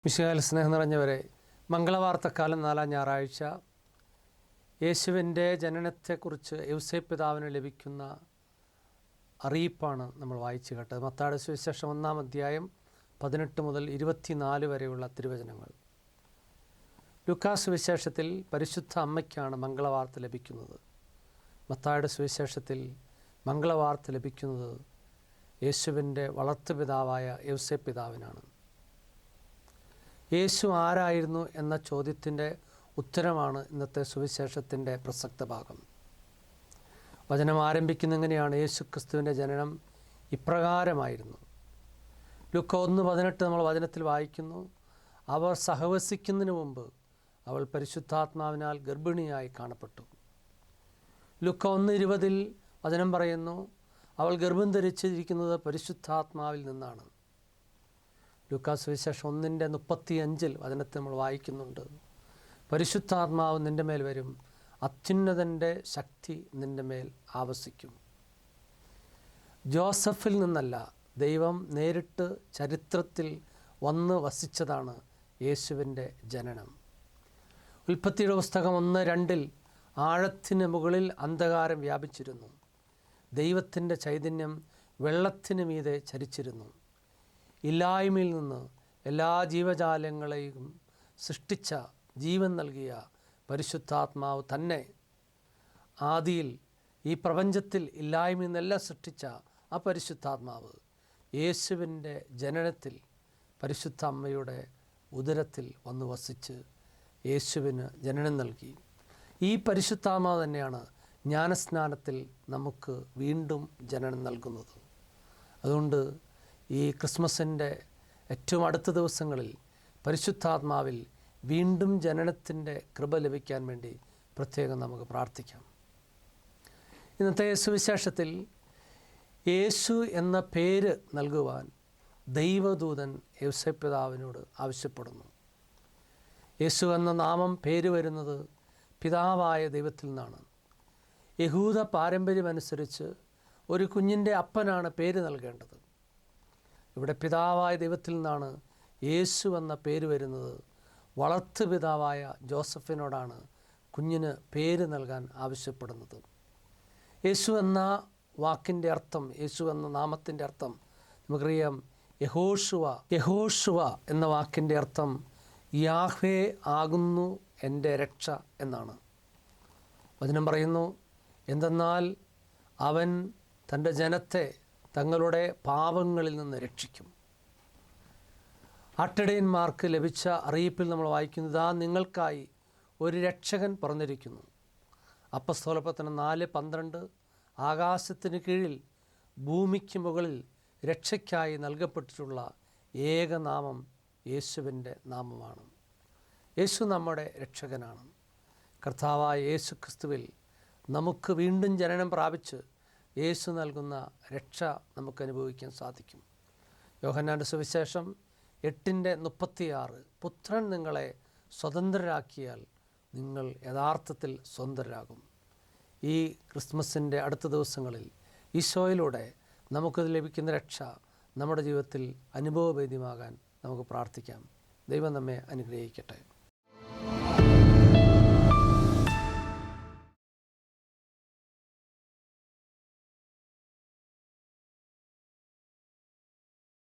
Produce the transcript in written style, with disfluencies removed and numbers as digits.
മിശിഹായിൽ സ്നേഹം നിറഞ്ഞവരെ, മംഗളവാർത്തക്കാലം 4-ാം ഞായറാഴ്ച യേശുവിൻ്റെ ജനനത്തെക്കുറിച്ച് യൗസേപ്പ് പിതാവിന് ലഭിക്കുന്ന അറിയിപ്പാണ് നമ്മൾ വായിച്ചു കേട്ടത്. മത്തായിയുടെ സുവിശേഷം 1-ാം അധ്യായം 18 മുതൽ 24 വരെയുള്ള തിരുവചനങ്ങൾ. ലൂക്കാസ് സുവിശേഷത്തിൽ പരിശുദ്ധ അമ്മയ്ക്കാണ് മംഗളവാർത്ത ലഭിക്കുന്നത്. മത്തായിയുടെ സുവിശേഷത്തിൽ മംഗളവാർത്ത ലഭിക്കുന്നത് യേശുവിൻ്റെ വളർത്തുപിതാവായ യൗസേപ്പ് പിതാവിനാണ്. യേശു ആരായിരുന്നു എന്ന ചോദ്യത്തിൻ്റെ ഉത്തരമാണ് ഇന്നത്തെ സുവിശേഷത്തിൻ്റെ പ്രസക്ത ഭാഗം. വചനം ആരംഭിക്കുന്ന എങ്ങനെയാണ്? യേശു ക്രിസ്തുവിൻ്റെ ജനനം ഇപ്രകാരമായിരുന്നു. ലൂക്ക 1:18 നമ്മൾ വചനത്തിൽ വായിക്കുന്നു, അവർ സഹവസിക്കുന്നതിന് മുമ്പ് അവൾ പരിശുദ്ധാത്മാവിനാൽ ഗർഭിണിയായി കാണപ്പെട്ടു. ലൂക്ക 1:20 വചനം പറയുന്നു, അവൾ ഗർഭം ധരിച്ചിരിക്കുന്നത് പരിശുദ്ധാത്മാവിൽ നിന്നാണ്. ലൂക്കാസ് സുവിശേഷം 1:35 വചനത്തിൽ നമ്മൾ വായിക്കുന്നുണ്ട്, പരിശുദ്ധാത്മാവ് നിൻ്റെ മേൽ വരും, അത്യുന്നതൻ്റെ ശക്തി നിൻ്റെ മേൽ ആവസിക്കും. ജോസഫിൽ നിന്നല്ല, ദൈവം നേരിട്ട് ചരിത്രത്തിൽ വന്ന് വസിച്ചതാണ് യേശുവിൻ്റെ ജനനം. ഉൽപ്പത്തിയുടെ പുസ്തകം 1:2 ആഴത്തിന് മുകളിൽ അന്ധകാരം വ്യാപിച്ചിരുന്നു, ദൈവത്തിൻ്റെ ചൈതന്യം വെള്ളത്തിന് മീതെ ചരിച്ചിരുന്നു. ഇല്ലായ്മയിൽ നിന്ന് എല്ലാ ജീവജാലങ്ങളെയും സൃഷ്ടിച്ച ജീവൻ നൽകിയ പരിശുദ്ധാത്മാവ് തന്നെ ആദിയിൽ ഈ പ്രപഞ്ചത്തിൽ ഇല്ലായ്മയിൽ നിന്നെല്ലാം സൃഷ്ടിച്ച ആ പരിശുദ്ധാത്മാവ് യേശുവിൻ്റെ ജനനത്തിൽ പരിശുദ്ധ അമ്മയുടെ ഉദരത്തിൽ വന്നു വസിച്ച് യേശുവിന് ജനനം നൽകി. ഈ പരിശുദ്ധാത്മാവ് തന്നെയാണ് ജ്ഞാനസ്നാനത്തിൽ നമുക്ക് വീണ്ടും ജനനം നൽകുന്നത്. അതുകൊണ്ട് ഈ ക്രിസ്മസിൻ്റെ ഏറ്റവും അടുത്ത ദിവസങ്ങളിൽ പരിശുദ്ധാത്മാവിൽ വീണ്ടും ജനനത്തിൻ്റെ കൃപ ലഭിക്കാൻ വേണ്ടി പ്രത്യേകം നമുക്ക് പ്രാർത്ഥിക്കാം. ഇന്നത്തെ സുവിശേഷത്തിൽ യേശു എന്ന പേര് നൽകുവാൻ ദൈവദൂതൻ യൗസേപ്പ് പിതാവിനോട് ആവശ്യപ്പെടുന്നു. യേശു എന്ന നാമം പേര് വരുന്നത് പിതാവായ ദൈവത്തിൽ നിന്നാണ്. യഹൂദ പാരമ്പര്യമനുസരിച്ച് ഒരു കുഞ്ഞിൻ്റെ അപ്പനാണ് പേര് നൽകേണ്ടത്. ഇവിടെ പിതാവായ ദൈവത്തിൽ നിന്നാണ് യേശു എന്ന പേര് വരുന്നത്. വളർത്തു പിതാവായ ജോസഫിനോടാണ് കുഞ്ഞിന് പേര് നൽകാൻ ആവശ്യപ്പെടുന്നത്. യേശു എന്ന വാക്കിൻ്റെ അർത്ഥം, യേശു എന്ന നാമത്തിൻ്റെ അർത്ഥം നമുക്കറിയാം, യഹോഷുവ എന്ന വാക്കിൻ്റെ അർത്ഥം യാഹ്വേ ആകുന്നു എൻ്റെ രക്ഷ എന്നാണ്. വചനം പറയുന്നു, എന്തെന്നാൽ അവൻ തൻ്റെ ജനത്തെ തങ്ങളുടെ പാപങ്ങളിൽ നിന്ന് രക്ഷിക്കും. ആട്ടിടയന്മാർക്ക് ലഭിച്ച അറിയിപ്പിൽ നമ്മൾ വായിക്കുന്നത്, ആ നിങ്ങൾക്കായി ഒരു രക്ഷകൻ പിറന്നിരിക്കുന്നു. അപ്പസ്തോലപ്രവർത്തനം 4:12 ആകാശത്തിന് കീഴിൽ ഭൂമിക്ക് മുകളിൽ രക്ഷയ്ക്കായി നൽകപ്പെട്ടിട്ടുള്ള ഏകനാമം യേശുവിൻ്റെ നാമമാണ്. യേശു നമ്മുടെ രക്ഷകനാണ്. കർത്താവായ യേശു ക്രിസ്തുവിൽ നമുക്ക് വീണ്ടും ജനനം പ്രാപിച്ച് യേശു നൽകുന്ന രക്ഷ നമുക്ക് അനുഭവിക്കാൻ സാധിക്കും. യോഹന്നാൻ്റെ സുവിശേഷം 8:36 പുത്രൻ നിങ്ങളെ സ്വതന്ത്രരാക്കിയാൽ നിങ്ങൾ യഥാർത്ഥത്തിൽ സ്വതന്ത്രരാകും. ഈ ക്രിസ്മസിൻ്റെ അടുത്ത ദിവസങ്ങളിൽ ഈശോയിലൂടെ നമുക്ക് ലഭിക്കുന്ന രക്ഷ നമ്മുടെ ജീവിതത്തിൽ അനുഭവവേദ്യമാകാൻ നമുക്ക് പ്രാർത്ഥിക്കാം. ദൈവം നമ്മെ അനുഗ്രഹിക്കട്ടെ.